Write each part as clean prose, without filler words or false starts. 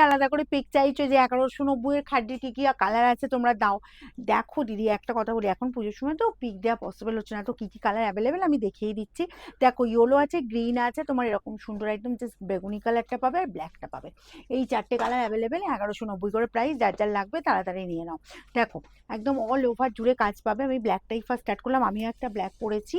আলাদা করে পিক চাইছো যে 1190 এর খাড্ডির কি কালার আছে তোমরা দাও। দেখো দিদি একটা কথা বলি, এখন পুজোর সময় তো পিক দেওয়া পসিবল হচ্ছে না, তো কি কালার অ্যাভেলেবেল আমি দেখিয়ে দিচ্ছি। দেখো ইয়েলো আছে, গ্রিন আছে, তোমার এরকম সুন্দর একদম জাস্ট বেগুনি কালারটা পাবে আর ব্ল্যাকটা পাবে। এই 4টে কালার অ্যাভেলেবেল, 1190 করে প্রাইস। যার যার লাগবে তাড়াতাড়ি নিয়ে নাও। দেখো একদম অল ওভার জুড়ে কাজ পাবে। আমি ব্ল্যাকটাই ফার্স্ট স্টার্ট করলাম, আমিও একটা ব্ল্যাক পরেছি।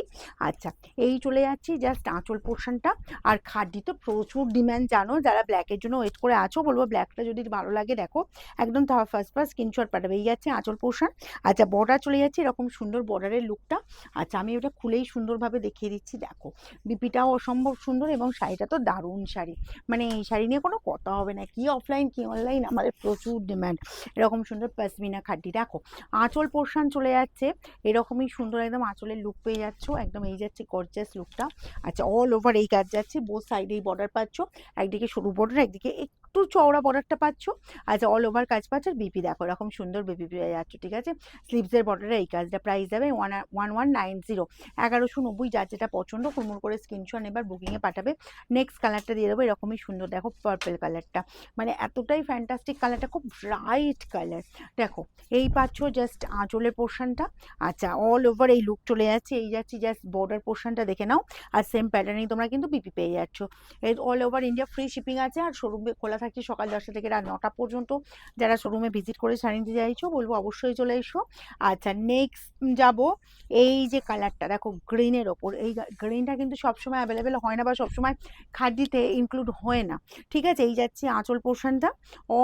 আচ্ছা, এই চলে যাচ্ছি জাস্ট আঁচল পোর্শনটা। আর খাড্ডি তো প্রচুর ডিম্যান্ড জানো, যারা ব্ল্যাকের জন্য ওয়েট করে আছো বলবো ব্ল্যাকটা যদি ভালো লাগে দেখো একদম ফার্স্ট স্ক্রিনশট পাঠাবে। এই যাচ্ছে আঁচল পোর্শন। আচ্ছা, বর্ডার চলে যাচ্ছে এরকম সুন্দর বর্ডারের লুকটা। আচ্ছা, আমি ওটা খুলেই সুন্দরভাবে দেখিয়ে দিচ্ছি। দেখো বিপিটাও অসম্ভব সুন্দর এবং শাড়িটা তো দারুণ শাড়ি, মানে এই শাড়ি নিয়ে কোনো কথা হবে না। কি অফলাইন কি অনলাইন, আমাদের প্রচুর ডিম্যান্ড। এরকম সুন্দর পশমিনা খাড্ডি। দেখো আঁচল পোর্শন চলে যাচ্ছে এরকমই সুন্দর, একদম আঁচলের লুক পেয়ে যাচ্ছ একদম। এই যাচ্ছে গর্জিয়াস লুকটা। আচ্ছা, অল ওভার এই কাজ যাচ্ছে, বোথ সাইডেই বর্ডার পাচ্ছ, একদিকে সরু বর্ডার একদিকে একটু চওড়া বর্ডারটা পাচ্ছ। আচ্ছা, অল ওভার কাজ পাচ্ছ। আর বিপি দেখো এরকম সুন্দর বিপি পেয়ে যাচ্ছ, ঠিক আছে। স্লিভসের বর্ডারে এই কাজটা, প্রাইস যাবে 1190, 1190। যার যেটা পছন্দ হুড়মুড় করে স্ক্রিনশট এবার বুকিংয়ে পাঠাবে। নেক্সট কালারটা দিয়ে দেবো এরকমই সুন্দর, দেখো পার্পল কালারটা, মানে এতটাই ফ্যান্টাস্টিক কালারটা, খুব ব্রাইট কালার। দেখো এই পাচ্ছ জাস্ট আঁচলের পোর্শনটা। আচ্ছা, অল ওভার এই লুক চলে যাচ্ছে। এই যাচ্ছি জাস্ট বর্ডার পোর্শনটা দেখে নাও। আর সেম প্যাটার্নেই তোমরা কিন্তু বিপি পেয়ে যাচ্ছ। এই all over India free shipping আছে। আর শোরুম খোলা থাকছে সকাল 10টা থেকে রাত 9টা পর্যন্ত। যারা শোরুমে ভিজিট করে শাড়ি নিতে চাইছো বলবো অবশ্যই চলে এসো। আচ্ছা, নেক্সট যাব এই যে কালারটা দেখো গ্রিনের ওপর। এই গ্রিনটা কিন্তু সবসময় অ্যাভেলেবেল হয় না বা সবসময় খাদ্যিতে ইনক্লুড হয় না, ঠিক আছে। এই যাচ্ছে আঁচল পোর্শনটা,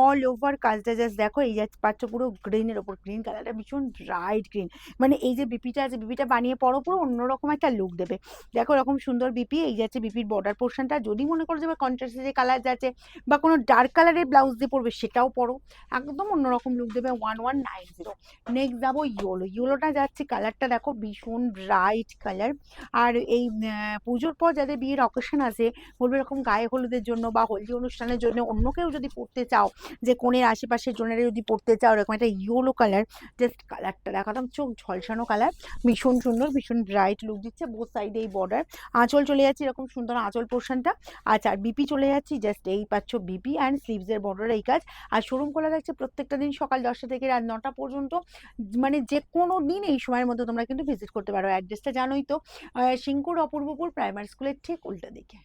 অল ওভার কাজটা জাস্ট দেখো। এই যাচ্ছে পাচ্ছ পুরো গ্রিনের ওপর, গ্রিন কালারটা ভীষণ ব্রাইট গ্রিন, মানে এই যে বিপিটা আছে বিপিটা বানিয়ে পরো পুরো অন্যরকম একটা লুক দেবে। দেখো এরকম সুন্দর বিপি। এই যাচ্ছে বিপির বর্ডার পোর্শনটা। যদি মনে করো যে কন্ট্রাস্টে যে কালার যাচ্ছে বা কোনো ডার্ক কালারের ব্লাউজ দিয়ে পরবে সেটাও পরো, একদম অন্যরকম লুক দেবে। 1190। নেক্সট যাবো ইয়েলো। ইয়েলোটা যাচ্ছে কালারটা দেখো ভীষণ ব্রাইট কালার। আর এই পুজোর পর যাদের বিয়ের অকেশন আছে বলবো এরকম গায়ে হলুদের জন্য বা হলদি অনুষ্ঠানের জন্য অন্য কেউ যদি পড়তে চাও, যে কোণের আশেপাশের জনের যদি পড়তে চাও, এরকম একটা ইয়েলো কালার, জাস্ট কালারটা দেখাতাম, চোখ ঝলসানো কালার, ভীষণ সুন্দর ভীষণ ব্রাইট লুক দিচ্ছে। বোথ সাইডে এই বর্ডার। আঁচল চলে যাচ্ছে এরকম সুন্দর আঁচল পোর্শনটা। আচ্ছা, আর বিপি চলে যাচ্ছি জাস্ট এই পাচ্ছ বিপি অ্যান্ড স্লিভসের বর্ডার এই কাজ। আর শোরুম খোলা থাকছে প্রত্যেকটা দিন সকাল 10টা থেকে রাত 9টা পর্যন্ত, মানে যে কোনো দিন এই সময়ের মধ্যে তোমরা কিন্তু ভিজিট করতে পারো। অ্যাড্রেসটা জানোই তো, সিঙ্গুর অপূর্বপুর প্রাইমারি স্কুলের ঠিক উল্টো দিকে।